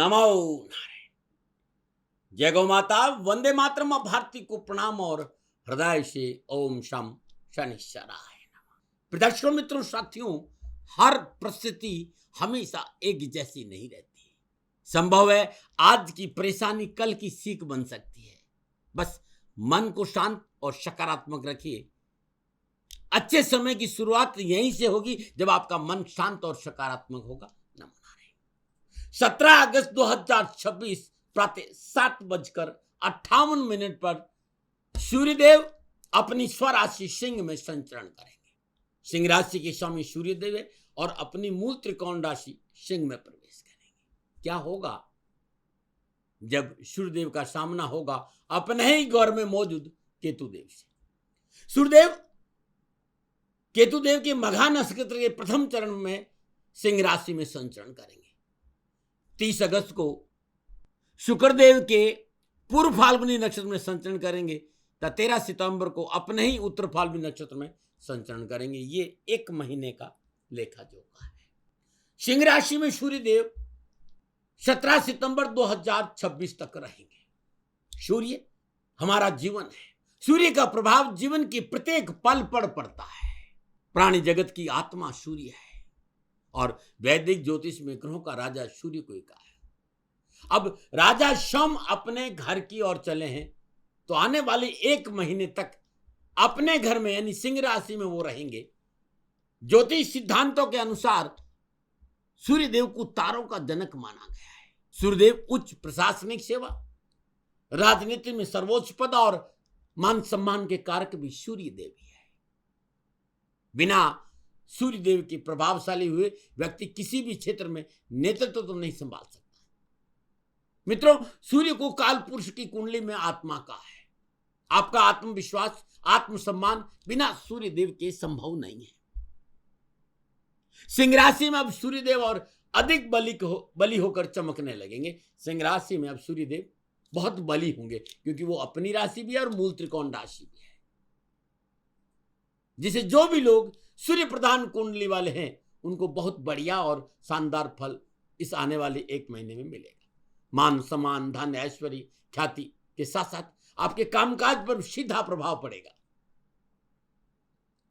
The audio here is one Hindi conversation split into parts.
नमो नारायण। जय गौ माता, वंदे मातरम। भारती को प्रणाम और हृदय से ओम शम शनिश्चराय नमः। दर्शकों, मित्रों, साथियों, हर परिस्थिति हमेशा एक जैसी नहीं रहती। संभव है आज की परेशानी कल की सीख बन सकती है। बस मन को शांत और सकारात्मक रखिए। अच्छे समय की शुरुआत यहीं से होगी जब आपका मन शांत और सकारात्मक होगा। नमो नारायण। 17 अगस्त 2026 प्रातः 7:58 पर सूर्यदेव अपनी स्वराशि सिंह में संचरण करेंगे। सिंह राशि के स्वामी सूर्यदेव है और अपनी मूल त्रिकोण राशि सिंह में प्रवेश करेंगे। क्या होगा जब सूर्यदेव का सामना होगा अपने ही गौर में मौजूद केतुदेव से। सूर्यदेव केतुदेव के मघा नक्षत्र के प्रथम चरण में सिंह राशि में संचरण करेंगे। 30 अगस्त को शुक्रदेव के पूर्व फाल्गुनी नक्षत्र में संचरण करेंगे तथा 13 सितंबर को अपने ही उत्तर फाल्गुनी नक्षत्र में संचरण करेंगे। ये एक महीने का लेखा जोखा है। सिंह राशि में सूर्यदेव 17 सितंबर 2026 तक रहेंगे। सूर्य हमारा जीवन है। सूर्य का प्रभाव जीवन की प्रत्येक पल पर पड़ता है। प्राणी जगत की आत्मा सूर्य है और वैदिक ज्योतिष में ग्रहों का राजा सूर्य को ही कहा है। अब राजा शम अपने घर की ओर चले हैं तो आने वाले एक महीने तक अपने घर में यानी सिंह राशि में वो रहेंगे। ज्योतिष सिद्धांतों के अनुसार सूर्यदेव को तारों का जनक माना गया है। सूर्यदेव उच्च प्रशासनिक सेवा, राजनीति में सर्वोच्च पद और मान सम्मान के कारक भी सूर्यदेव ही है। बिना सूर्यदेव के प्रभावशाली हुए व्यक्ति किसी भी क्षेत्र में नेतृत्व तो नहीं संभाल सकता। मित्रों, सूर्य को काल पुरुष की कुंडली में आत्मा का है। आपका आत्मविश्वास, आत्मसम्मान बिना सूर्यदेव के संभव नहीं है। सिंह राशि में अब सूर्यदेव और अधिक बली होकर चमकने लगेंगे। सिंह राशि में अब सूर्यदेव बहुत बली होंगे क्योंकि वो अपनी राशि भी है और मूल त्रिकोण राशि भी है, जिसे जो भी लोग सूर्य प्रधान कुंडली वाले हैं उनको बहुत बढ़िया और शानदार फल इस आने वाले एक महीने में मिलेगा। मान सम्मान, धन, ऐश्वर्य, ख्याति के साथ साथ आपके कामकाज पर सीधा प्रभाव पड़ेगा।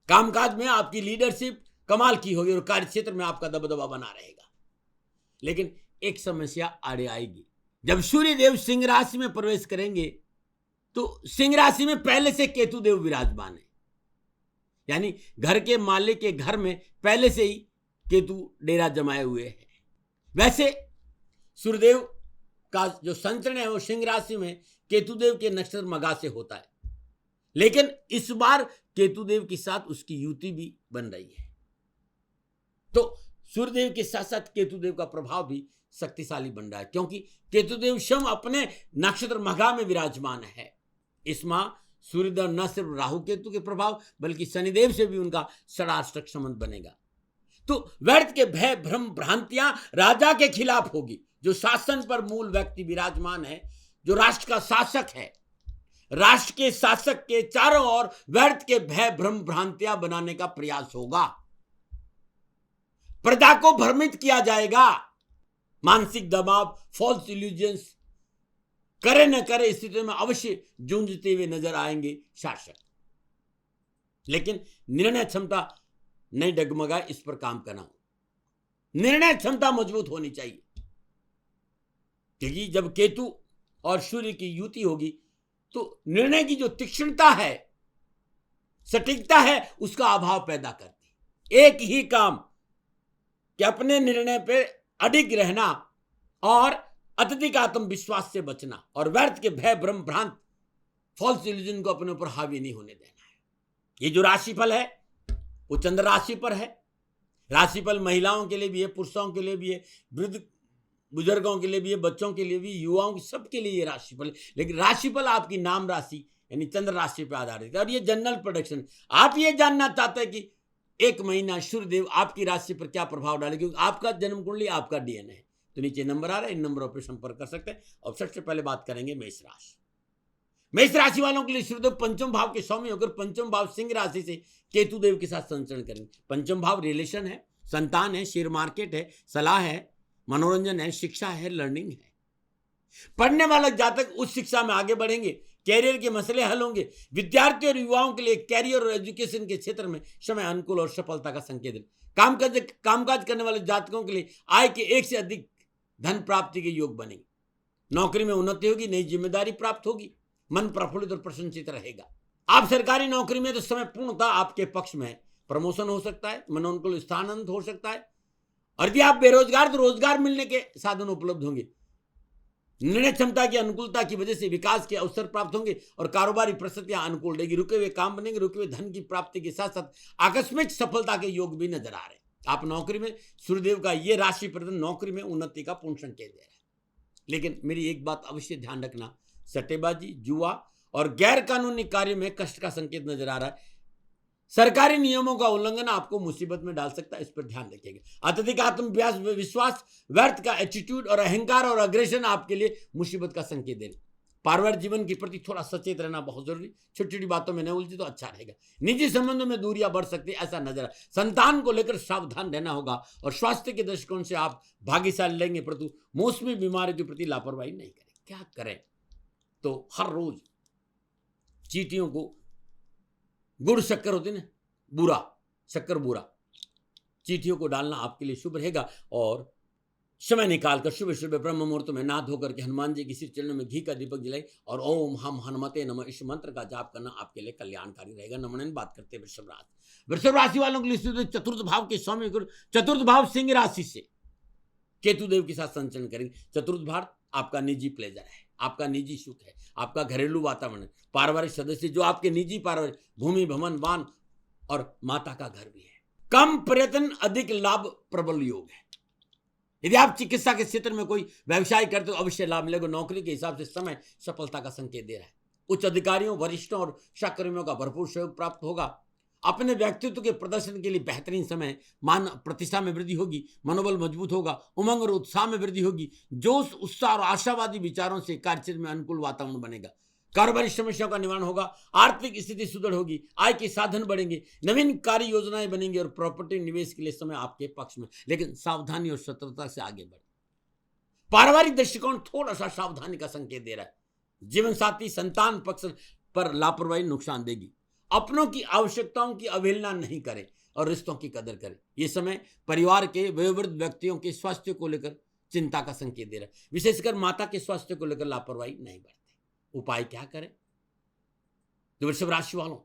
कामकाज में आपकी लीडरशिप कमाल की होगी और कार्य क्षेत्र में आपका दबदबा बना रहेगा। लेकिन एक समस्या आड़े आएगी। जब सूर्यदेव सिंह राशि में प्रवेश करेंगे तो सिंह राशि में पहले से केतुदेव विराजमान है, यानी घर के मालिक के घर में पहले से ही केतु डेरा जमाए हुए हैं। वैसे सूर्यदेव का जो संचरण है वो सिंह राशि में केतुदेव के नक्षत्र मघा से होता है, लेकिन इस बार केतुदेव के साथ उसकी युति भी बन रही है। तो सूर्यदेव के साथ साथ केतुदेव का प्रभाव भी शक्तिशाली बन रहा है क्योंकि केतुदेव स्वयं अपने नक्षत्र मघा में विराजमान है। इस माह सूर्यदेव न सिर्फ राहु केतु के प्रभाव बल्कि शनिदेव से भी उनका षडाष्टक संबंध बनेगा। तो व्यर्थ के भय, भ्रम, भ्रांतियां राजा के खिलाफ होगी। जो शासन पर मूल व्यक्ति विराजमान है, जो राष्ट्र का शासक है, राष्ट्र के शासक के चारों ओर व्यर्थ के भय, भ्रम, भ्रांतियां बनाने का प्रयास होगा। प्रजा को भ्रमित किया जाएगा। मानसिक दबाव, फॉल्स इल्यूजन्स करे न करे स्थिति में अवश्य जूझते हुए नजर आएंगे शासक। लेकिन निर्णय क्षमता नहीं डगमगाए, इस पर काम करना हो। निर्णय क्षमता मजबूत होनी चाहिए क्योंकि जब केतु और सूर्य की युति होगी तो निर्णय की जो तीक्ष्णता है, सटीकता है, उसका अभाव पैदा करती। एक ही काम कि अपने निर्णय पे अडिग रहना और अत्यधिक आत्मविश्वास से बचना और व्यर्थ के भय, भ्रम, भ्रांत, फॉल्स इल्यूजन को अपने ऊपर हावी नहीं होने देना है। ये जो राशिफल है वो चंद्र राशि पर है। राशिफल महिलाओं के लिए भी है, पुरुषों के लिए भी है, वृद्ध बुजुर्गों के लिए भी है, बच्चों के लिए भी, युवाओं के सबके लिए ये राशिफल है। लेकिन राशिफल आपकी नाम राशि यानी चंद्र राशि पर आधारित है और ये जनरल प्रेडिक्शन। आप ये जानना चाहते हैं कि एक महीना सूर्यदेव आपकी राशि पर क्या प्रभाव डाले, क्योंकि आपका जन्म कुंडली, आपका डीएनए है। तो नीचे नंबर आ रहा है, इन नंबरों पर संपर्क कर सकते हैं। और सबसे पहले बात करेंगे मेष राशि। मेष राशि वालों के लिए सूर्यदेव पंचम भाव के स्वामी होकर पंचम भाव सिंह राशि से केतुदेव के साथ संचरण करेंगे। पंचम भाव रिलेशन है, संतान है, शेयर मार्केट है, सलाह है, मनोरंजन है, शिक्षा है, लर्निंग है। पढ़ने वाला जातक उस शिक्षा में आगे बढ़ेंगे, कैरियर के मसले हल होंगे। विद्यार्थी और युवाओं के लिए कैरियर और एजुकेशन के क्षेत्र में समय अनुकूल और सफलता का संकेत है। कामकाज करने वाले जातकों के लिए आय के एक से अधिक धन प्राप्ति के योग बनेंगे। नौकरी में उन्नति होगी, नई जिम्मेदारी प्राप्त होगी, मन प्रफुल्लित और प्रसन्नचित रहेगा। आप सरकारी नौकरी में तो समय पूर्णतः आपके पक्ष में है। प्रमोशन हो सकता है, मनोनुकूल स्थानांतरण हो सकता है, और यदि आप बेरोजगार तो रोजगार मिलने के साधन उपलब्ध होंगे। निर्णय क्षमता की अनुकूलता की वजह से विकास के अवसर प्राप्त होंगे और कारोबारी परिस्थितियां अनुकूल रहेगी। रुके हुए काम बनेंगे, रुके हुए धन की प्राप्ति के साथ साथ आकस्मिक सफलता के योग भी नजर आ रहे हैं। आप नौकरी में सूर्यदेव का ये राशि प्रदन नौकरी में उन्नति का पूर्ण संकेत दे रहा है। लेकिन मेरी एक बात अवश्य ध्यान रखना, सट्टेबाजी, जुआ और गैर कानूनी कार्य में कष्ट का संकेत नजर आ रहा है। सरकारी नियमों का उल्लंघन आपको मुसीबत में डाल सकता है, इस पर ध्यान रखिएगा। अत्यधिक आत्मविश्वास, व्यर्थ का एटीट्यूड और अहंकार और अग्रेशन आपके लिए मुसीबत का संकेत दे रहे। पारिवारिक जीवन के प्रति थोड़ा सचेत रहना बहुत जरूरी। छोटी छोटी बातों में न उलझे तो अच्छा रहेगा। निजी संबंधों में दूरियां बढ़ सकती है, ऐसा नजर आ। संतान को लेकर सावधान रहना होगा और स्वास्थ्य के दृष्टिकोण से आप भाग्यशाली लेंगे, परंतु मौसमी बीमारियों के प्रति लापरवाही नहीं करें। क्या करें तो हर रोज चींटियों को गुड़ शक्कर होती ना, बूरा शक्कर, बूरा चींटियों को डालना आपके लिए शुभ रहेगा। और समय निकालकर सुबह सुबह ब्रह्म मुहूर्त में नहा धोकर के हनुमान जी की सिर चरणों में घी का दीपक जलाई और ओम हम हनुमते नमः इस मंत्र का जाप करना आपके लिए कल्याणकारी रहेगा। नमन बात करते हैं वृषभ राशि वालों के लिए चतुर्थ भाव के स्वामी गुरु, चतुर्थ भाव सिंह राशि से केतु देव के साथ संचरण करेंगे। चतुर्थ भाव आपका निजी प्लेजर है, आपका निजी सुख है, आपका घरेलू वातावरण है, पारिवारिक सदस्य जो आपके निजी पारिवारिक भूमि, भवन, वाहन और माता का घर भी है। कम प्रयत्न अधिक लाभ प्रबल योग है। यदि आप चिकित्सा के क्षेत्र में कोई व्यवसाय करते हो अवश्य लाभ मिलेगा। नौकरी के हिसाब से समय सफलता का संकेत दे रहा है। उच्च अधिकारियों, वरिष्ठों और सहकर्मियों का भरपूर सहयोग प्राप्त होगा। अपने व्यक्तित्व के प्रदर्शन के लिए बेहतरीन समय। मान प्रतिष्ठा में वृद्धि होगी, मनोबल मजबूत होगा, उमंग और उत्साह में वृद्धि होगी। जोश, उत्साह और आशावादी विचारों से कार्यक्षेत्र में अनुकूल वातावरण बनेगा। कारोबारी समस्याओं का निवारण होगा, आर्थिक स्थिति सुदृढ़ होगी, आय के साधन बढ़ेंगे, नवीन कार्य योजनाएं बनेंगी और प्रॉपर्टी निवेश के लिए समय आपके पक्ष में। लेकिन सावधानी और सतर्कता से आगे बढ़े। पारिवारिक दृष्टिकोण थोड़ा सा सावधानी का संकेत दे रहा है। जीवन साथी, संतान पक्ष पर लापरवाही नुकसान देगी। अपनों की आवश्यकताओं की अवहेलना नहीं करें और रिश्तों की कदर करें। यह समय परिवार के वयोवृद्ध व्यक्तियों के स्वास्थ्य को लेकर चिंता का संकेत दे रहा है। विशेषकर माता के स्वास्थ्य को लेकर लापरवाही नहीं बरतें। उपाय क्या करें तो वृषभ राशि वालों,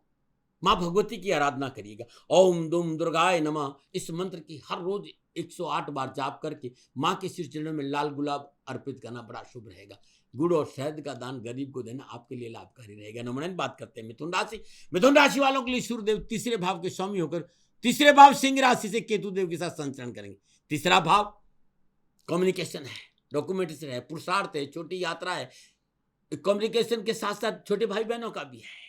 मां भगवती की आराधना करिएगा। ओम दुम दुर्गाय नमः इस मंत्र की हर रोज 108 बार जाप करके मां के सिर चरणों में लाल गुलाब अर्पित करना बड़ा शुभ रहेगा। गुड़ और शहद का दान गरीब को देना आपके लिए लाभकारी रहेगा। नमन बात करते हैं मिथुन राशि वालों के लिए सूर्यदेव तीसरे भाव के स्वामी होकर तीसरे भाव सिंह राशि से केतु देव के साथ संचरण करेंगे। तीसरा भाव कम्युनिकेशन है, डॉक्यूमेंटेशन है, पुरुषार्थ है, छोटी यात्रा है। कम्युनिकेशन के साथ साथ छोटे भाई बहनों का भी है।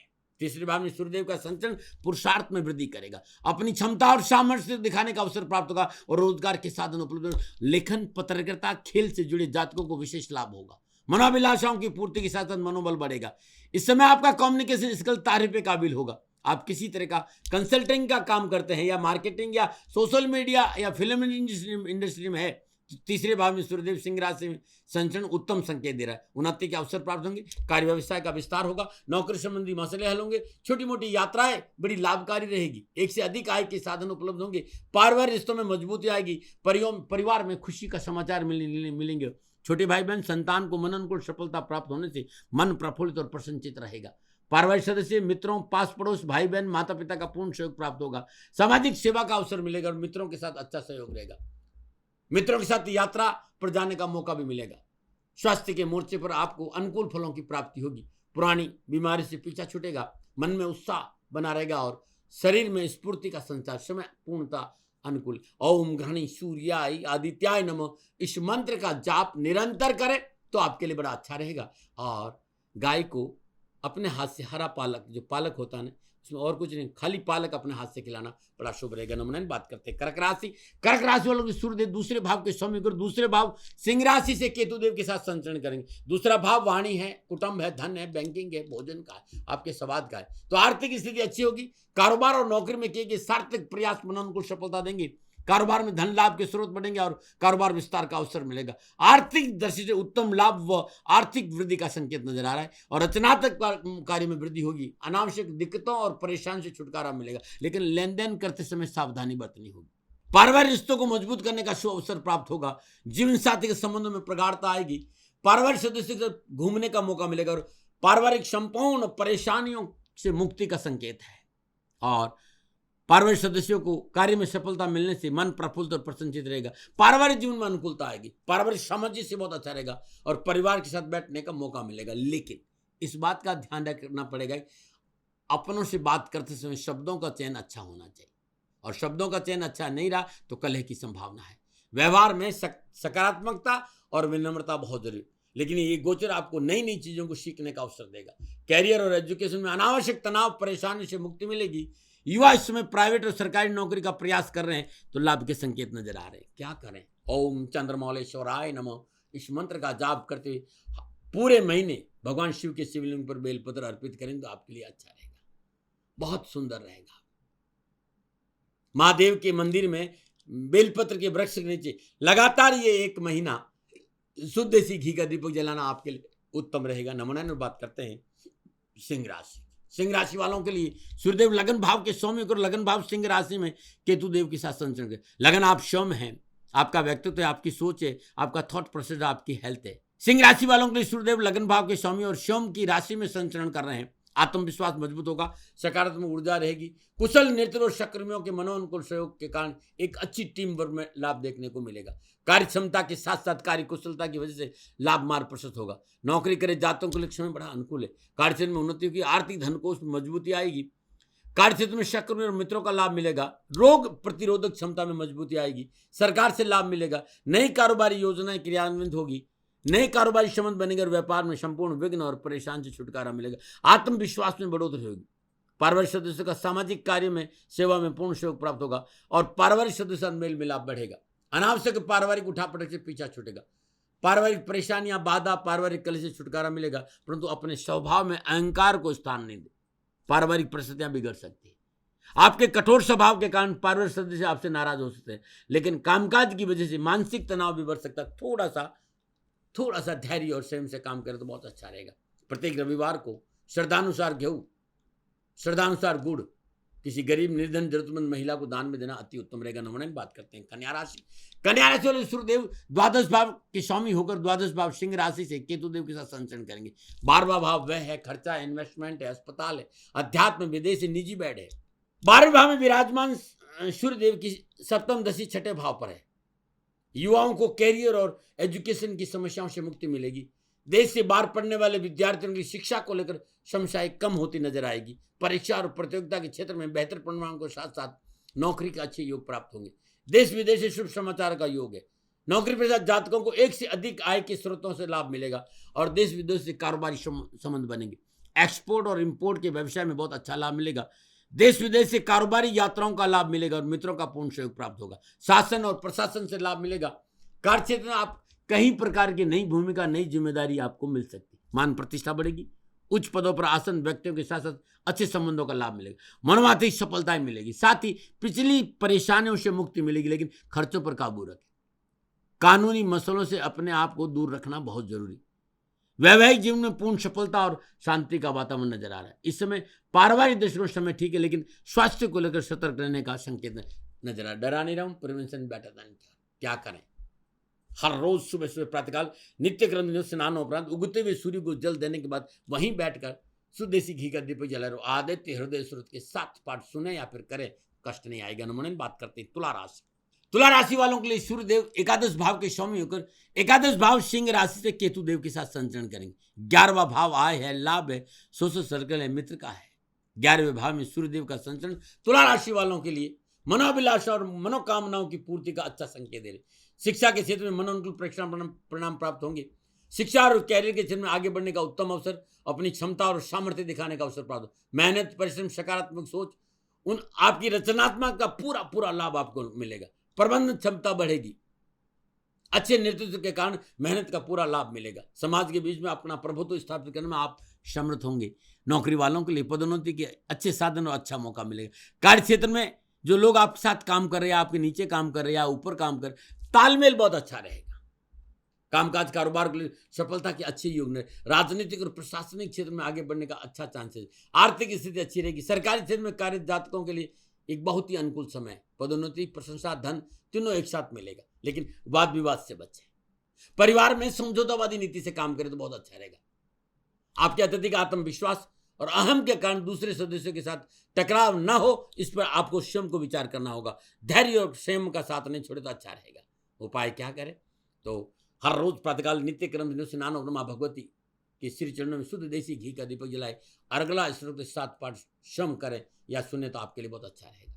तीसरे भाव में सूर्यदेव का संचरण पुरुषार्थ में वृद्धि करेगा। अपनी क्षमता और सामर्थ्य दिखाने का अवसर प्राप्त होगा और रोजगार के साधन उपलब्ध। लेखन, पत्रकारिता, खेल से जुड़े जातकों को विशेष लाभ होगा। मनोभिलाषाओं की पूर्ति के साथ साथ मनोबल बढ़ेगा। इस समय आपका कम्युनिकेशन स्किल तारीफ के काबिल होगा। आप किसी तरह का कंसल्टिंग का काम करते हैं या मार्केटिंग या सोशल मीडिया या फिल्म इंडस्ट्री में है, तीसरे भाव में सूर्यदेव सिंह राशि में संचरण उत्तम संकेत दे रहा है। उन्नति के अवसर प्राप्त होंगे, कार्य व्यवसाय का विस्तार होगा, नौकरी संबंधी मसले हल होंगे, छोटी मोटी यात्राएं बड़ी लाभकारी रहेगी, एक से अधिक आय के साधन उपलब्ध होंगे, पारिवारिक रिश्तों में मजबूती आएगी, परिवार में खुशी का समाचार मिलेंगे। छोटे भाई बहन संतान को मन अनुकूल सफलता प्राप्त होने से मन प्रफुल्लित और प्रसन्नचित रहेगा। पारिवारिक सदस्य, मित्रों, पास पड़ोस, भाई बहन, माता पिता का पूर्ण सहयोग प्राप्त होगा। सामाजिक सेवा का अवसर मिलेगा और मित्रों के साथ अच्छा सहयोग रहेगा। मित्रों के साथ यात्रा पर जाने का मौका भी मिलेगा। स्वास्थ्य के मोर्चे पर आपको अनुकूल फलों की प्राप्ति होगी। पुरानी बीमारी से पीछा छूटेगा, मन में उत्साह बना रहेगा और शरीर में स्फूर्ति का संचार। समय पूर्णता अनुकूल। ओम घृणी सूर्याय आदित्याय नमः इस मंत्र का जाप निरंतर करें तो आपके लिए बड़ा अच्छा रहेगा। और गाय को अपने हाथ से हरा पालक, जो पालक होता है ना, उसमें और कुछ नहीं, खाली पालक अपने हाथ से खिलाना बड़ा शुभ रहेगा। नमन बात करते हैं कर्क राशि वालों की सूर्यदेव दूसरे भाव के स्वामी गुरु दूसरे भाव सिंह राशि से केतुदेव के साथ संचरण करेंगे। दूसरा भाव वाणी है, कुटुंब है, धन है, बैंकिंग है, भोजन का है, आपके स्वाद का है। तो आर्थिक स्थिति अच्छी होगी। कारोबार और नौकरी में किए गए सार्थक प्रयास मन अनुकूल सफलता देंगे। कारोबार में धन लाभ के स्रोत बढ़ेंगे और कारोबार विस्तार का अवसर मिलेगा। आर्थिक दृष्टि से उत्तम लाभ व आर्थिक वृद्धि का संकेत नजर आ रहा है और रचनात्मक कार्य में वृद्धि होगी। अनावश्यक दिक्कतों और परेशानी से छुटकारा मिलेगा, लेकिन लेन देन करते समय सावधानी बरतनी होगी। पारिवारिक रिश्तों को मजबूत करने का शुभ अवसर प्राप्त होगा। जीवन साथी के संबंधों में प्रगाढ़ता आएगी। पारिवारिक सदस्य के साथ घूमने का मौका मिलेगा और पारिवारिक संपूर्ण परेशानियों से मुक्ति का संकेत है। और पारिवारिक सदस्यों को कार्य में सफलता मिलने से मन प्रफुल्लित और प्रसन्नचित रहेगा। पारिवारिक जीवन में अनुकूलता आएगी। पारिवारिक सामंजस्य से बहुत अच्छा रहेगा और परिवार के साथ बैठने का मौका मिलेगा। लेकिन इस बात का ध्यान रखना पड़ेगा, अपनों से बात करते समय शब्दों का चयन अच्छा होना चाहिए और शब्दों का चयन अच्छा नहीं रहा तो कलह की संभावना है। व्यवहार में सकारात्मकता और विनम्रता बहुत जरूरी, लेकिन ये गोचर आपको नई नई चीजों को सीखने का अवसर देगा। कैरियर और एजुकेशन में अनावश्यक तनाव परेशानी से मुक्ति मिलेगी। युवा इस समय प्राइवेट और सरकारी नौकरी का प्रयास कर रहे हैं तो लाभ के संकेत नजर आ रहे हैं। क्या करें? ओम चंद्रमौलेश्वराय नमः इस मंत्र का जाप करते हुए पूरे महीने भगवान शिव के शिवलिंग पर बेलपत्र अर्पित करें तो आपके लिए अच्छा रहेगा, बहुत सुंदर रहेगा। महादेव के मंदिर में बेलपत्र के वृक्ष के नीचे लगातार ये 1 महीना शुद्ध देसी घी का दीपक जलाना आपके लिए उत्तम रहेगा। नमूना में बात करते हैं सिंह राशि। सिंह राशि वालों के लिए सूर्यदेव लगन भाव के सौम्य और लगन भाव सिंह राशि में केतु देव के साथ संचरण करें। लगन आप सौम्य हैं, आपका व्यक्तित्व है, आपकी सोच है, आपका थॉट प्रोसेस, आपकी हेल्थ है। सिंह राशि वालों के लिए सूर्यदेव लगन भाव के सौम्य और सोम की राशि में संचरण कर रहे हैं। आत्मविश्वास मजबूत होगा, सकारात्मक ऊर्जा रहेगी। कुशल नेतृत्व और सहकर्मियों के मनोनुकूल सहयोग के कारण एक अच्छी टीम वर्क में लाभ देखने को मिलेगा। कार्य क्षमता के साथ साथ कार्य कुशलता की वजह से लाभ मार्ग प्रशस्त होगा। नौकरी करे जातों के लिए समय बड़ा अनुकूल है। कार्य क्षेत्र में उन्नति होगी, आर्थिक धन कोष में मजबूती आएगी। कार्य क्षेत्र में सहकर्मी और मित्रों का लाभ मिलेगा। रोग प्रतिरोधक क्षमता में मजबूती आएगी। सरकार से लाभ मिलेगा। नई कारोबारी योजनाएं क्रियान्वित होगी। नए कारोबारी संबंध बनेंगे और व्यापार में संपूर्ण विघ्न और परेशान से छुटकारा मिलेगा। आत्मविश्वास में बढ़ोतरी होगी। पारिवारिक सदस्यों का सामाजिक कार्य में सेवा में पूर्ण सहयोग प्राप्त होगा और पारिवारिक सदस्यों का मेल मिलाप बढ़ेगा। अनावश्यक पारिवारिक उठापटक से पीछा छूटेगा। पारिवारिक परेशानियां, बाधा, पारिवारिक कलह से छुटकारा मिलेगा, परंतु अपने स्वभाव में अहंकार को स्थान नहीं दे। पारिवारिक परिस्थितियां बिगड़ सकती है। आपके कठोर स्वभाव के कारण पारिवारिक सदस्य आपसे नाराज हो सकते हैं, लेकिन कामकाज की वजह से मानसिक तनाव भी बढ़ सकता है। थोड़ा सा धैर्य और संयम से काम करें तो बहुत अच्छा रहेगा। प्रत्येक रविवार को श्रद्धानुसार गेहूं, श्रद्धानुसार गुड़ किसी गरीब, निर्धन, जरूरतमंद महिला को दान में देना अति उत्तम रहेगा। नमूने में बात करते हैं कन्या राशि। कन्या राशि वाले सूर्यदेव द्वादश भाव के स्वामी होकर द्वादश भाव सिंह राशि से केतु देव के साथ संचरण करेंगे। 12वां भाव वह है, खर्चा, इन्वेस्टमेंट है, अस्पताल है, अध्यात्म, विदेश, निजी बेड है। 12वें भाव में विराजमान सूर्यदेव की सप्तम दशा 6ठे भाव पर है। युवाओं को कैरियर और एजुकेशन की समस्याओं से मुक्ति मिलेगी। देश से बाहर पढ़ने वाले विद्यार्थियों की शिक्षा को लेकर समस्याएं कम होती नजर आएगी। परीक्षा और प्रतियोगिता के क्षेत्र में बेहतर परिणाम के साथ साथ नौकरी का अच्छे योग प्राप्त होंगे। देश विदेश से शुभ समाचार का योग है। नौकरी पेशा जातकों को 1 से अधिक आय के स्रोतों से लाभ मिलेगा और देश विदेश से कारोबारी संबंध बनेंगे। एक्सपोर्ट और इंपोर्ट के व्यवसाय में बहुत अच्छा लाभ मिलेगा। देश विदेश से कारोबारी यात्राओं का लाभ मिलेगा और मित्रों का पूर्ण सहयोग प्राप्त होगा। शासन और प्रशासन से लाभ मिलेगा। कार्य क्षेत्र में आप कई प्रकार की नई भूमिका, नई जिम्मेदारी आपको मिल सकती है। मान प्रतिष्ठा बढ़ेगी। उच्च पदों पर आसन व्यक्तियों के साथ साथ अच्छे संबंधों का लाभ मिलेगा। मनोवाती सफलताएं मिलेगी। साथ ही पिछली परेशानियों से मुक्ति मिलेगी, लेकिन खर्चों पर काबू रखें। कानूनी मसलों से अपने आप को दूर रखना बहुत जरूरी। वैवाहिक जीवन में पूर्ण सफलता और शांति का वातावरण नजर आ रहा है। इस समय पारिवारिक दृष्टिकोण समय ठीक है, लेकिन स्वास्थ्य को लेकर सतर्क रहने का संकेत नजर आ रहा है। डरा नहीं रहा हूं, प्रिवेंशन बेटर देन क्या करें। हर रोज सुबह सुबह प्रातःकाल नित्य क्रम स्नान उपरांत उगते हुए सूर्य को जल देने के बाद वहीं बैठकर शुद्ध देसी घी का दीपक जलाए। आदित्य हृदय स्रोत के 7 पाठ सुने या फिर करें, कष्ट नहीं आएगा। नमूने में बात करते हैं तुला राशि। तुला राशि वालों के लिए सूर्यदेव एकादश भाव के स्वामी होकर एकादश भाव सिंह राशि से केतु देव के साथ संचरण करेंगे। 11वां भाव आय है, लाभ है, सोशल सर्कल है, मित्र का है। 11वें भाव में सूर्यदेव का संचरण तुला राशि वालों के लिए मनोभिलाषा और मनोकामनाओं की पूर्ति का अच्छा संकेत दे रहे। शिक्षा के क्षेत्र में मनोनुकूल परिणाम प्राप्त होंगे। शिक्षा और कैरियर के क्षेत्र में आगे बढ़ने का उत्तम अवसर, अपनी क्षमता और सामर्थ्य दिखाने का अवसर प्राप्त हो। मेहनत, परिश्रम, सकारात्मक सोच, उन आपकी रचनात्मक का पूरा लाभ आपको मिलेगा। प्रबंधन क्षमता बढ़ेगी। अच्छे नेतृत्व के कारण मेहनत का पूरा लाभ मिलेगा। समाज के बीच में अपना प्रभुत्व स्थापित करने में आप समर्थ होंगे। नौकरी वालों के लिए पदोन्नति के अच्छे साधन और अच्छा मौका मिलेगा। कार्य क्षेत्र में जो लोग आपके साथ काम कर रहे हैं, आपके नीचे काम कर रहे हैं या ऊपर काम कर रहे हैं, तालमेल बहुत अच्छा रहेगा। कामकाज कारोबार के लिए सफलता के अच्छे योग में, राजनीतिक और प्रशासनिक क्षेत्र में आगे बढ़ने का अच्छा चांसेस, आर्थिक स्थिति अच्छी रहेगी। सरकारी क्षेत्र में कार्यरत जातकों के लिए एक बहुत ही अनुकूल समय, पदोन्नति, प्रशंसा, धन तीनों एक साथ मिलेगा, लेकिन वाद विवाद से बचें। परिवार में समझौतावादी नीति से काम करें तो बहुत अच्छा रहेगा। आपके अत्यधिक आत्मविश्वास और अहम के कारण दूसरे सदस्यों के साथ टकराव न हो, इस पर आपको स्वयं को विचार करना होगा। धैर्य और संयम का साथ नहीं छोड़े तो अच्छा रहेगा। उपाय क्या करें? तो हर रोज प्रातःकाल नित्य क्रम से स्नान और मां भगवती के श्री चरणों में शुद्ध देसी घी का दीपक जलाए, अर्गला श्लोक के 7 पाठ स्वयं करें या सुने तो आपके लिए बहुत अच्छा रहेगा।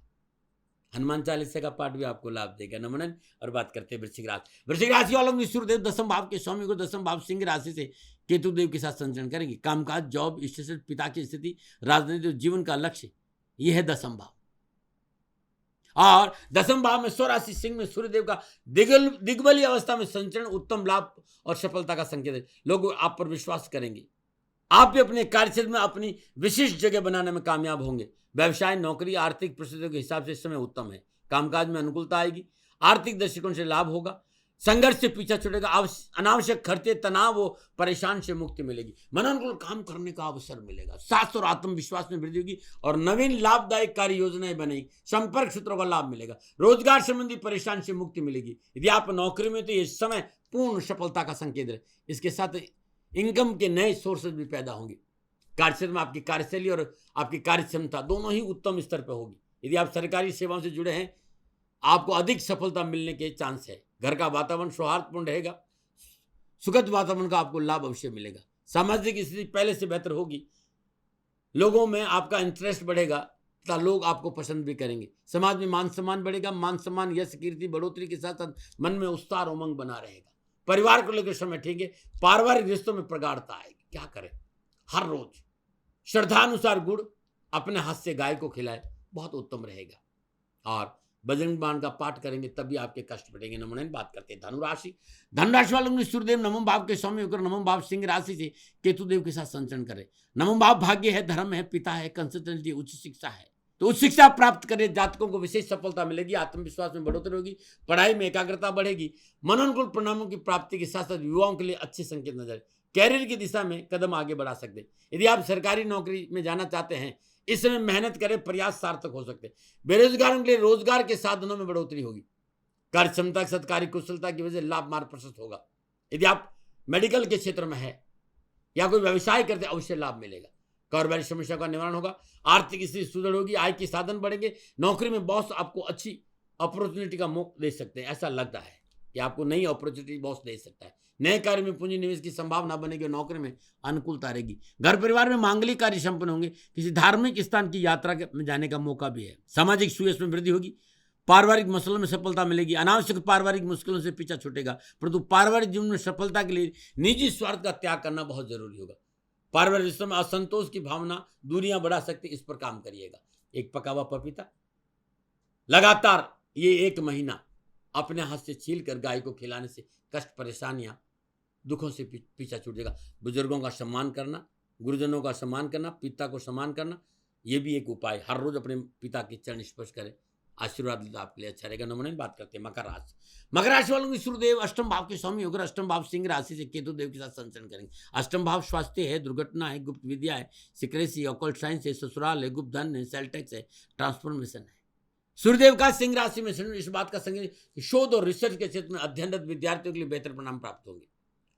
हनुमान चालीसा का पाठ भी आपको लाभ देगा। नमन। और बात करते हैं वृश्चिक राशि। वृश्चिक राशि वालों में सूर्यदेव दसम भाव के स्वामी को दसम भाव सिंह राशि से केतु देव के साथ संचरण करेंगे। कामकाज, जॉब, स्टेशन, पिता की स्थिति, राजनीति और जीवन का लक्ष्य, यह है दसम भाव। और दसम भाव में स्वराशि सिंह में सूर्यदेव का दिग्बली अवस्था में संचरण उत्तम लाभ और सफलता का संकेत है। लोग आप पर विश्वास करेंगे। आप भी अपने कार्यक्षेत्र में अपनी विशिष्ट जगह बनाने में कामयाब होंगे। व्यवसाय, नौकरी, आर्थिक परिस्थितियों के हिसाब से इस समय उत्तम है। कामकाज में अनुकूलता आएगी। आर्थिक दृष्टिकोण से लाभ होगा। संघर्ष से पीछा छूटेगा। अनावश्यक खर्चे, तनाव व परेशान से मुक्ति मिलेगी। मनोनुकूल काम करने का अवसर मिलेगा। साहस और आत्मविश्वास में वृद्धि होगी और नवीन लाभदायक कार्य योजनाएं बनेगी। संपर्क सूत्रों का लाभ मिलेगा। रोजगार संबंधी परेशानी से मुक्ति मिलेगी। यदि आप नौकरी में तो ये समय पूर्ण सफलता का संकेत है। इसके साथ इनकम के नए सोर्सेज भी पैदा होंगे। कार्यक्षेत्र में आपकी कार्यशैली और आपकी कार्य क्षमता दोनों ही उत्तम स्तर पर होगी। यदि आप सरकारी सेवाओं से जुड़े हैं, आपको अधिक सफलता मिलने के चांस है। घर का वातावरण सौहार्दपूर्ण रहेगा। सुखद वातावरण का आपको लाभ अवश्य मिलेगा। सामाजिक स्थिति पहले से बेहतर होगी। लोगों में आपका इंटरेस्ट बढ़ेगा तथा लोग आपको पसंद भी करेंगे। समाज में मान सम्मान बढ़ेगा। मान सम्मान, यश, कीर्ति, बढ़ोतरी के साथ साथ मन में उत्साह और उमंग बना रहेगा। परिवार को लेकर समय ठीक है। पारिवारिक रिश्तों में प्रगाढ़ता आएगी। क्या करें? हर रोज श्रद्धानुसार गुड़ अपने हाथ से गाय को खिलाए, बहुत उत्तम रहेगा। और बजरंग बाण का पाठ करेंगे तभी आपके कष्ट बढ़ेंगे। नमन। बात करते हैं धनुराशि। धनुराशि वालों में सूर्यदेव नवम भाव के स्वामी होकर नवम भाव सिंह राशि से केतु देव के साथ संचरण करें। नवम भाव भाग्य है, धर्म है, पिता है, कंसल्टेंसी, उच्च शिक्षा है। तो उच्च शिक्षा प्राप्त करें जातकों को विशेष सफलता मिलेगी। आत्मविश्वास में बढ़ोतरी होगी। पढ़ाई में एकाग्रता बढ़ेगी। मनोनुकूल परिणामों की प्राप्ति के साथ साथ युवाओं के लिए अच्छे संकेत नजर, कैरियर की दिशा में कदम आगे बढ़ा सकते हैं। यदि आप सरकारी नौकरी में जाना चाहते हैं, इस समय मेहनत करें, प्रयास सार्थक हो सकते हैं। बेरोजगारों के लिए रोजगार के साधनों में बढ़ोतरी होगी। कार्य क्षमता के साथ कार्य कुशलता की वजह से लाभ मार्ग प्रशस्त होगा। यदि आप मेडिकल के क्षेत्र में है या कोई व्यवसाय करते, अवश्य लाभ मिलेगा। कारोबारी समस्या का निवारण होगा। आर्थिक स्थिति सुदृढ़ होगी। आय के साधन बढ़ेंगे। नौकरी में बॉस आपको अच्छी अपॉर्चुनिटी का मौका दे सकते हैं। ऐसा लगता है कि आपको नई अपॉर्चुनिटी बॉस दे सकता है। नए कार्य में पूंजी निवेश की संभावना बनेगी। नौकरी में अनुकूलता रहेगी। घर परिवार में मांगलिक कार्य संपन्न होंगे। किसी धार्मिक स्थान की यात्रा में जाने का मौका भी है। सामाजिक सुयश में वृद्धि होगी। पारिवारिक मसलों में सफलता मिलेगी। अनावश्यक पारिवारिक मुश्किलों से पीछा छूटेगा, परंतु पारिवारिक जीवन में सफलता के लिए निजी स्वार्थ का त्याग करना बहुत जरूरी होगा। पारिवारिक रिश्तों में असंतोष की भावना दूरियां बढ़ा सकती, इस पर काम करिएगा। एक पका हुआ पपीता लगातार ये 1 महीना अपने हाथ से छील कर गाय को खिलाने से कष्ट, परेशानियां, दुखों से पीछा छूट जाएगा। बुजुर्गों का सम्मान करना, गुरुजनों का सम्मान करना, पिता को सम्मान करना, यह भी एक उपाय। हर रोज अपने पिता के चरण स्पर्श करें, आशीर्वाद आपके लिए अच्छा रहेगा। नमन। बात करते हैं मकर राशि। मकर राशि वालों की सूर्यदेव अष्टम भाव के स्वामी होकर अष्टम भाव सिंह राशि से केतु देव के साथ संचरण करेंगे। अष्टम भाव स्वास्थ्य है, दुर्घटना है, गुप्त विद्या है, सिक्रेसी, ऑकल्ट साइंस है, ससुराल है, गुप्त धन है, सेल टैक्स है, ट्रांसफॉर्मेशन है। सूर्यदेव का सिंह राशि में इस बात का संकेत शोध और रिसर्च के क्षेत्र में अध्ययनरत विद्यार्थियों के लिए बेहतर परिणाम प्राप्त होंगे।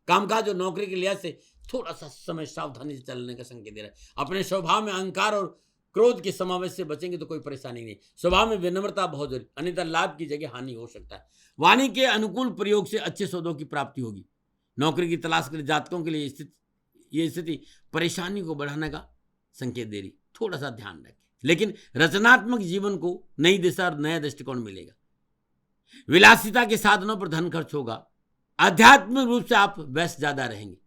कामकाज और नौकरी के लिहाज से थोड़ा सा समय सावधानी से चलने का संकेत दे रहा है। अपने स्वभाव में अहंकार और क्रोध के समावेश से बचेंगे तो कोई परेशानी नहीं। स्वभाव में विनम्रता बहुत जरूरी, अन्यथा लाभ की जगह हानि हो सकता है। वाणी के अनुकूल प्रयोग से अच्छे सौदों की प्राप्ति होगी। नौकरी की तलाश कर जातकों के लिए ये स्थिति परेशानी को बढ़ाने का संकेत दे रही, थोड़ा सा ध्यान रखें। लेकिन रचनात्मक जीवन को नई दिशा और नया दृष्टिकोण मिलेगा। विलासिता के साधनों पर धन खर्च होगा। आध्यात्मिक रूप से आप व्यस्त ज्यादा रहेंगे।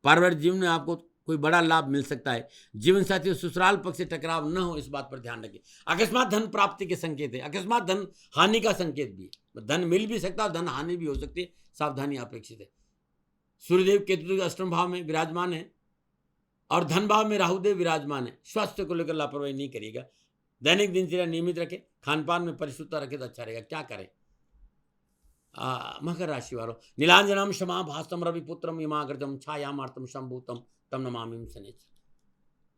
पारिवारिक जीवन में आपको कोई बड़ा लाभ मिल सकता है। जीवन साथी और ससुराल पक्ष से टकराव न हो, इस बात पर ध्यान रखें। अकस्मात धन प्राप्ति के संकेत है। अकस्मात धन हानि का संकेत भी है। धन मिल भी सकता है, धन हानि भी हो सकती है, सावधानी अपेक्षित है। सूर्यदेव केतु अष्टम भाव में विराजमान है और धन भाव में राहुदेव विराजमान है। स्वास्थ्य को लेकर लापरवाही नहीं करिएगा। दैनिक दिनचर्या नियमित रखें, खान पान में परिशुद्धता रखें तो अच्छा रहेगा। क्या करें? मकर राशि वालों, नीलांजनम क्षमा भास्तम रविपुत्रम यमाग्रजम छायामार्तम शंभूतम तम नमामि शनैश्चर।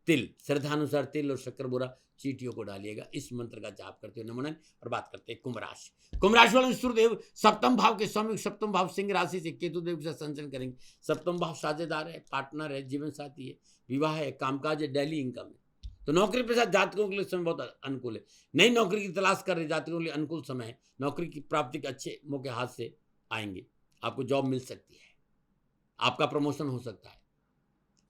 तिल, श्रद्धानुसार तिल और शक्कर बोरा चीटियों को डालिएगा। इस मंत्र का जाप करते हुए नमन। और बात करते हैं कुंभ राशि। कुंभ राशि वालों, सूर्यदेव सप्तम भाव के स्वामी, सप्तम भाव सिंह राशि से केतु देव के साथ संचरण करेंगे। सप्तम भाव साझेदार है, पार्टनर है, जीवन साथी है, विवाह है, कामकाज है, डेली इनकम है। तो नौकरी पेशा जातकों के लिए समय बहुत अनुकूल है। नई नौकरी की तलाश कर रहे जातकों के लिए अनुकूल समय है। नौकरी की प्राप्ति के अच्छे मौके हाथ से आएंगे। आपको जॉब मिल सकती है, आपका प्रमोशन हो सकता है।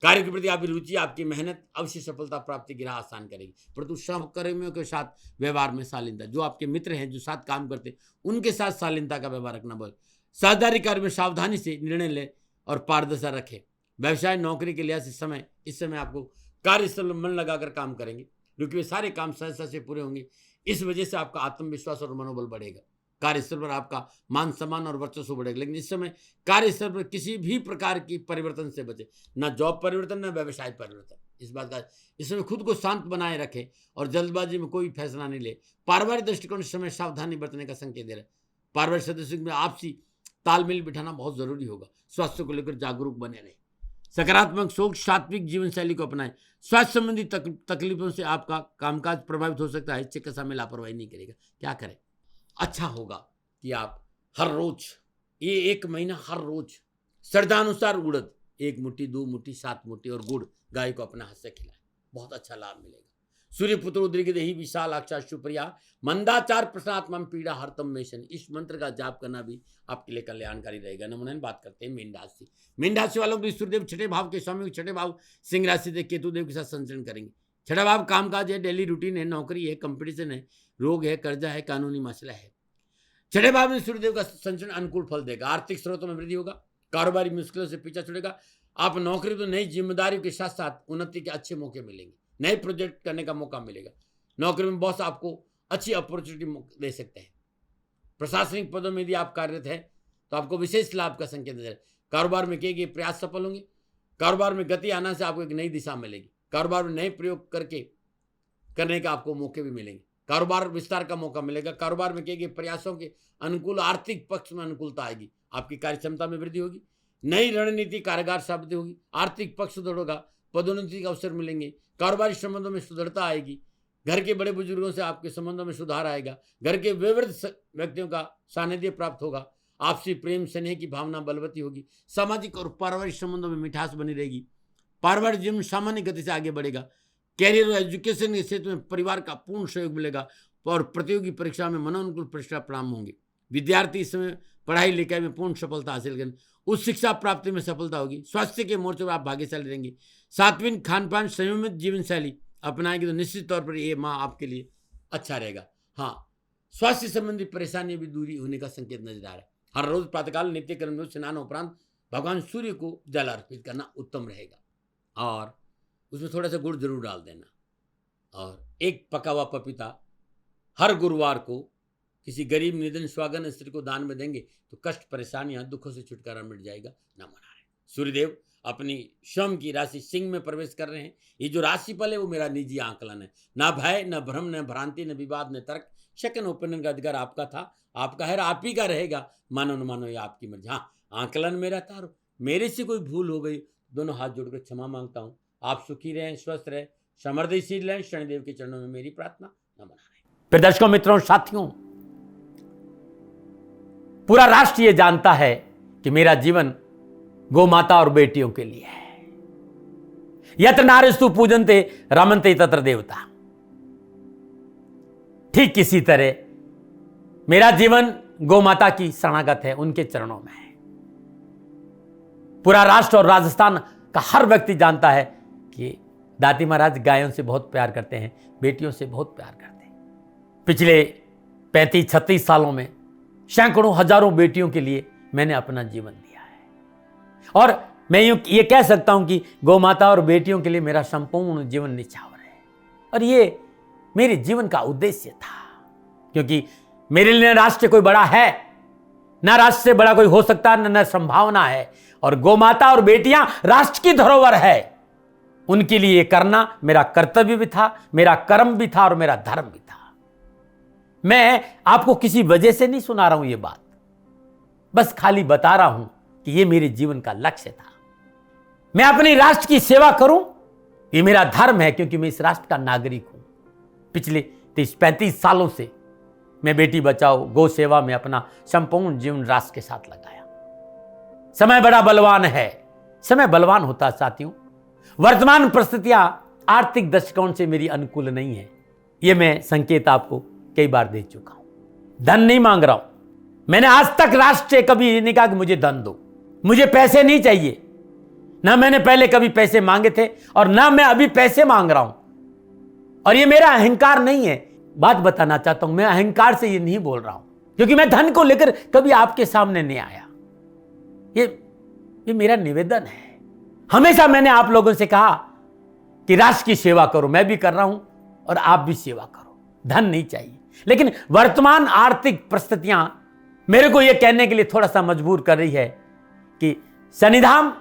कार्य के प्रति आपकी रुचि, आपकी मेहनत अवश्य सफलता प्राप्ति की राह आसान करेगी। परंतु सहकर्मियों के साथ व्यवहार में शालीनता, जो आपके मित्र हैं, जो साथ काम करते हैं, उनके साथ शालीनता का व्यवहार रखना बहुत। साझेदारी कार्य में सावधानी से निर्णय लें और पारदर्शिता रखें। व्यवसाय नौकरी के लिहाज से इस समय आपको कार्यस्थल में मन लगाकर काम करेंगे, क्योंकि वे सारे काम सहजता से पूरे होंगे। इस वजह से आपका आत्मविश्वास और मनोबल बढ़ेगा। कार्यस्थल पर आपका मान सम्मान और वर्चस्व बढ़ेगा। लेकिन इस समय कार्यस्थल पर किसी भी प्रकार की परिवर्तन से बचे, ना जॉब परिवर्तन, ना व्यवसाय परिवर्तन। इस बात का इस समय खुद को शांत बनाए रखें और जल्दबाजी में कोई फैसला नहीं ले। पारिवारिक दृष्टिकोण इस समय सावधानी बरतने का संकेत दे रहा है। पारिवारिक सदस्यों में आपसी तालमेल बिठाना बहुत जरूरी होगा। स्वास्थ्य को लेकर जागरूक बने रहें। सकारात्मक सोच, सात्विक जीवन शैली को अपनाएं। स्वास्थ्य संबंधी तकलीफों से आपका कामकाज प्रभावित हो सकता है। चिकित्सा में लापरवाही नहीं करेगा। क्या करें? अच्छा होगा कि आप हर रोज, ये 1 महीना हर रोज श्रद्धानुसार उड़द 1 मुट्ठी, 2 मुट्ठी, 7 मुट्ठी और गुड़ गाय को अपने हाथ से खिलाएं। बहुत अच्छा लाभ मिलेगा। सूर्यपुत्र उद्रिगदेहि विशाल अक्षा सुप्रिया मंदाचार प्रसन्नात्मा पीड़ा हरतम मेशन। इस मंत्र का जाप करना भी आपके लिए कल्याणकारी रहेगा। नमूना बात करते हैं मीन राशि। मीन राशि वालों को सूर्यदेव छठे भाव के स्वामी, छठे भाव सिंह राशि से केतु देव के साथ संचरण करेंगे। छठा भाव कामकाज है, डेली रूटीन है, नौकरी है, कंपटीशन है, रोग है, कर्जा है, कानूनी मसला है। छठे भाव में सूर्यदेव का संचरण अनुकूल फल देगा। आर्थिक स्रोतों में वृद्धि होगा। कारोबारी मुश्किलों से पीछा छुड़ेगा। आप नौकरी तो नई जिम्मेदारियों के साथ साथ उन्नति के अच्छे मौके मिलेंगे। नए प्रोजेक्ट करने का मौका मिलेगा। नौकरी में बॉस आपको अच्छी अपॉर्चुनिटी दे सकते हैं। प्रशासनिक पदों में यदि आप कार्यरत हैं तो आपको विशेष लाभ का संकेत दे रहा है। कारोबार में किए गए प्रयास सफल होंगे। कारोबार में गति आना से आपको एक नई दिशा मिलेगी। कारोबार में नए प्रयोग करने का आपको मौके भी मिलेंगे। कारोबार विस्तार का मौका मिलेगा। कारोबार में किए गए प्रयासों के अनुकूल आर्थिक पक्ष में अनुकूलता आएगी। आपकी कार्य क्षमता में वृद्धि होगी। नई रणनीति कारगर साबित होगी। आर्थिक पक्ष सुदृढ़ होगा। पदोन्नति का अवसर मिलेंगे। कारोबारी संबंधों में सुदृढ़ता आएगी। घर के बड़े बुजुर्गों से आपके संबंधों में सुधार आएगा। घर के विवृद्ध व्यक्तियों का सानिध्य प्राप्त होगा। आपसी प्रेम स्नेह की भावना बलवती होगी। सामाजिक और पारिवारिक संबंधों में मिठास बनी रहेगी। पारिवारिक जीवन सामान्य गति से आगे बढ़ेगा। कैरियर और एजुकेशन के क्षेत्र में परिवार का पूर्ण सहयोग मिलेगा और प्रतियोगी परीक्षा में मनोनुकूल परीक्षा परिणाम होंगे। विद्यार्थी इस समय पढ़ाई लिखाई में पूर्ण सफलता हासिल करें। उच्च शिक्षा प्राप्ति में सफलता होगी। स्वास्थ्य के मोर्चे पर आप भाग्यशाली रहेंगे। सात्विक खान पान, संयमित जीवन शैली अपनाएंगे तो निश्चित तौर पर ये माह आपके लिए अच्छा रहेगा। हाँ, स्वास्थ्य संबंधी परेशानी भी दूरी होने का संकेत नजर आ रहा है। हर रोज प्रातःकाल नित्य कर्म में स्नान उपरांत भगवान सूर्य को जल अर्पित करना उत्तम रहेगा और उसमें थोड़ा सा गुड़ जरूर डाल देना। और एक पका हुआ पपीता हर गुरुवार को किसी गरीब निधन स्वागन स्त्री को दान में देंगे तो कष्ट परेशानियां दुखों से छुटकारा मिट जाएगा। न मना रहे। सूर्यदेव अपनी स्वयं की राशि सिंह में प्रवेश कर रहे हैं। ये जो राशिफल है वो मेरा निजी आंकलन है। ना भय, न भ्रम, न भ्रांति, न विवाद, न तर्क। सेकंड ओपिनियन का अधिकार आपका था, आपका है, आप ही का रहेगा। मानो न मानो ये आपकी मर्जी। हाँ, आंकलन मेरा था। मेरे से कोई भूल हो गई, दोनों हाथ जोड़कर क्षमा मांगता हूँ। आप सुखी रहें, स्वस्थ रहें, समृद्धिशील रहें। शनिदेव के चरणों में मेरी प्रार्थना। न मना रहे। दर्शकों, मित्रों, साथियों, पूरा राष्ट्र ये जानता है कि मेरा जीवन गौ माता और बेटियों के लिए है। यत्र नारीस्तु पूजन्ते रमन्ते तत्र देवता। ठीक किसी तरह मेरा जीवन गौ माता की शरणागत है, उनके चरणों में है। पूरा राष्ट्र और राजस्थान का हर व्यक्ति जानता है कि दाती महाराज गायों से बहुत प्यार करते हैं, बेटियों से बहुत प्यार करते हैं। पिछले 35-36 सालों में सैकड़ों हजारों बेटियों के लिए मैंने अपना जीवन दिया है और मैं ये कह सकता हूं कि गौ माता और बेटियों के लिए मेरा संपूर्ण जीवन निछावर है। और ये मेरे जीवन का उद्देश्य था, क्योंकि मेरे लिए राष्ट्र कोई बड़ा है, ना राष्ट्र से बड़ा कोई हो सकता, न संभावना है। और गौ माता और बेटियां राष्ट्र की धरोहर है। उनके लिए करना मेरा कर्तव्य भी था, मेरा कर्म भी था और मेरा धर्म भी था। मैं आपको किसी वजह से नहीं सुना रहा हूं ये बात, बस खाली बता रहा हूं कि ये मेरे जीवन का लक्ष्य था। मैं अपने राष्ट्र की सेवा करूं, ये मेरा धर्म है, क्योंकि मैं इस राष्ट्र का नागरिक हूं। पिछले 30-35 सालों से मैं बेटी बचाओ, गौ सेवा में अपना संपूर्ण जीवन राष्ट्र के साथ लगाया। समय बड़ा बलवान है, समय बलवान होता है साथियों। वर्तमान परिस्थितियां आर्थिक दृष्टिकोण से मेरी अनुकूल नहीं है, यह मैं संकेत आपको कई बार दे चुका हूं। धन नहीं मांग रहा हूं। मैंने आज तक राष्ट्र से कभी ये नहीं कहा कि मुझे धन दो, मुझे पैसे नहीं चाहिए। ना मैंने पहले कभी पैसे मांगे थे और ना मैं अभी पैसे मांग रहा हूं। और ये मेरा अहंकार नहीं है। बात बताना चाहता हूं, मैं अहंकार से ये नहीं बोल रहा हूं, क्योंकि मैं धन को लेकर कभी आपके सामने नहीं आया। ये मेरा निवेदन है। हमेशा मैंने आप लोगों से कहा कि राष्ट्र की सेवा करो, मैं भी कर रहा हूं और आप भी सेवा करो। धन नहीं चाहिए, लेकिन वर्तमान आर्थिक परिस्थितियां मेरे को यह कहने के लिए थोड़ा सा मजबूर कर रही है कि शनिधाम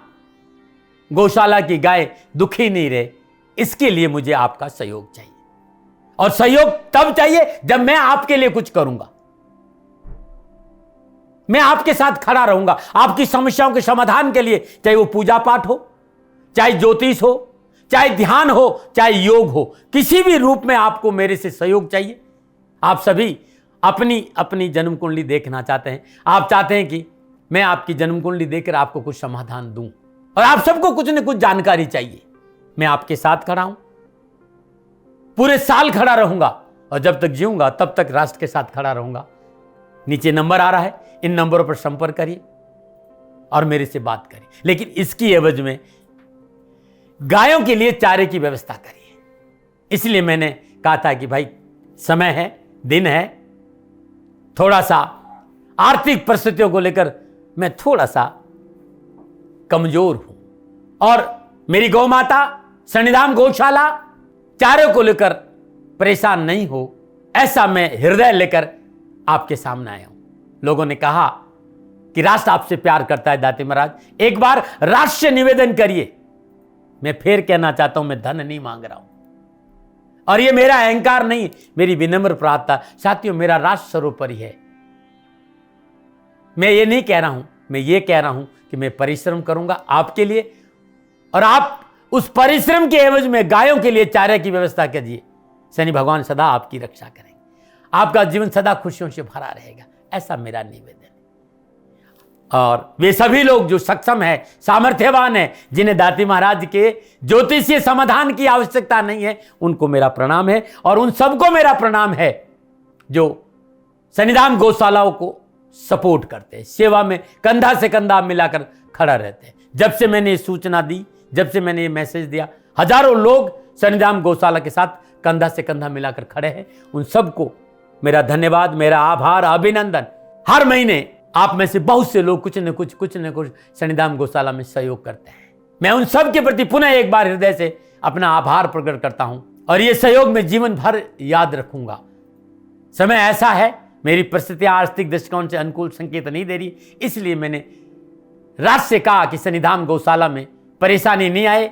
गौशाला की गाय दुखी नहीं रहे, इसके लिए मुझे आपका सहयोग चाहिए। और सहयोग तब चाहिए जब मैं आपके लिए कुछ करूंगा। मैं आपके साथ खड़ा रहूंगा, आपकी समस्याओं के समाधान के लिए, चाहे वो पूजा पाठ हो, चाहे ज्योतिष हो, चाहे ध्यान हो, चाहे योग हो, किसी भी रूप में आपको मेरे से सहयोग चाहिए। आप सभी अपनी अपनी जन्म कुंडली देखना चाहते हैं। आप चाहते हैं कि मैं आपकी जन्म कुंडली देखकर आपको कुछ समाधान दूं, और आप सबको कुछ न कुछ जानकारी चाहिए। मैं आपके साथ खड़ा हूं, पूरे साल खड़ा रहूंगा, और जब तक जीऊंगा तब तक राष्ट्र के साथ खड़ा रहूंगा। नीचे नंबर आ रहा है, इन नंबरों पर संपर्क करिए और मेरे से बात करिए, लेकिन इसकी एवज में गायों के लिए चारे की व्यवस्था करिए। इसलिए मैंने कहा था कि भाई समय है, दिन है, थोड़ा सा आर्थिक परिस्थितियों को लेकर मैं थोड़ा सा कमजोर हूं, और मेरी गौ माता शनिधाम गौशाला चारे को लेकर परेशान नहीं हो, ऐसा मैं हृदय लेकर आपके सामने आया हूं। लोगों ने कहा कि राष्ट्र आपसे प्यार करता है दाती महाराज, एक बार राष्ट्र से निवेदन करिए। मैं फिर कहना चाहता हूं, मैं धन नहीं मांग रहा हूं, और यह मेरा अहंकार नहीं, मेरी विनम्र प्रार्थना। साथियों, मेरा राष्ट्र सर्वोपरि है। मैं ये नहीं कह रहा हूं, मैं ये कह रहा हूं कि मैं परिश्रम करूंगा आपके लिए, और आप उस परिश्रम के एवज में गायों के लिए चारे की व्यवस्था कीजिए। शनि भगवान सदा आपकी रक्षा करेंगे, आपका जीवन सदा खुशियों से भरा रहेगा, ऐसा मेरा निवेदन है। और वे सभी लोग जो सक्षम है, सामर्थ्यवान है, जिन्हें दाती महाराज के ज्योतिषीय समाधान की आवश्यकता नहीं है, उनको मेरा प्रणाम है। और उन सबको मेरा प्रणाम है जो शनिधाम गौशालाओं को सपोर्ट करते हैं, सेवा में कंधा से कंधा मिलाकर खड़ा रहते हैं। जब से मैंने ये सूचना दी, जब से मैंने ये मैसेज दिया, हजारों लोग शनिधाम गौशाला के साथ कंधा से कंधा मिलाकर खड़े हैं। उन सबको मेरा धन्यवाद, मेरा आभार, अभिनंदन। हर महीने आप में से बहुत से लोग कुछ न कुछ शनिधाम गौशाला में सहयोग करते हैं। मैं उन सब के प्रति पुनः एक बार हृदय से अपना आभार प्रकट करता हूं, और ये सहयोग मैं जीवन भर याद रखूंगा। समय ऐसा है, मेरी परिस्थितियां आर्थिक दृष्टिकोण से अनुकूल संकेत नहीं दे रही, इसलिए मैंने राष्ट्र से कहा कि शनिधाम गौशाला में परेशानी नहीं आए।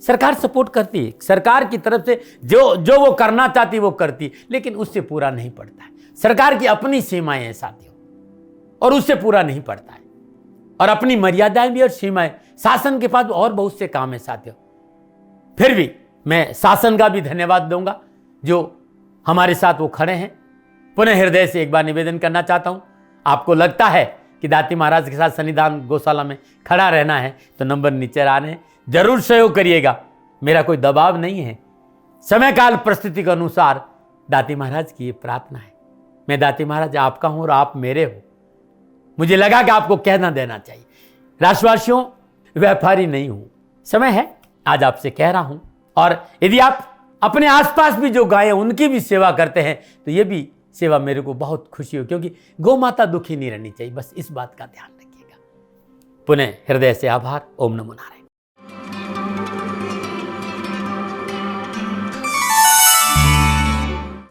सरकार सपोर्ट करती है, सरकार की तरफ से जो वो करना चाहती वो करती, लेकिन उससे पूरा नहीं पड़ता है। सरकार की अपनी सीमाएं हैं साथियों, और उससे पूरा नहीं पड़ता है, और अपनी मर्यादाएं भी और सीमाएं। शासन के पास और बहुत से काम है साथियों। फिर भी मैं शासन का भी धन्यवाद दूंगा जो हमारे साथ वो खड़े हैं। पुनः हृदय से एक बार निवेदन करना चाहता हूं, आपको लगता है कि दाती महाराज के साथ शनिधाम गौशाला में खड़ा रहना है तो नंबर नीचे आ रहे हैं, जरूर सहयोग करिएगा। मेरा कोई दबाव नहीं है, समय काल परिस्थिति के अनुसार दाती महाराज की ये प्रार्थना है। मैं दाती महाराज आपका हूं और आप मेरे हो। मुझे लगा कि आपको कहना देना चाहिए। राष्ट्रवासियों, व्यापारी नहीं हूं, समय है आज आपसे कह रहा हूं। और यदि आप अपने आसपास भी जो गायें उनकी भी सेवा करते हैं तो ये भी सेवा मेरे को बहुत खुशी हो, क्योंकि गौ माता दुखी नहीं रहनी चाहिए। बस इस बात का ध्यान रखिएगा। पुनः हृदय से आभार। ओम नमो नारायण।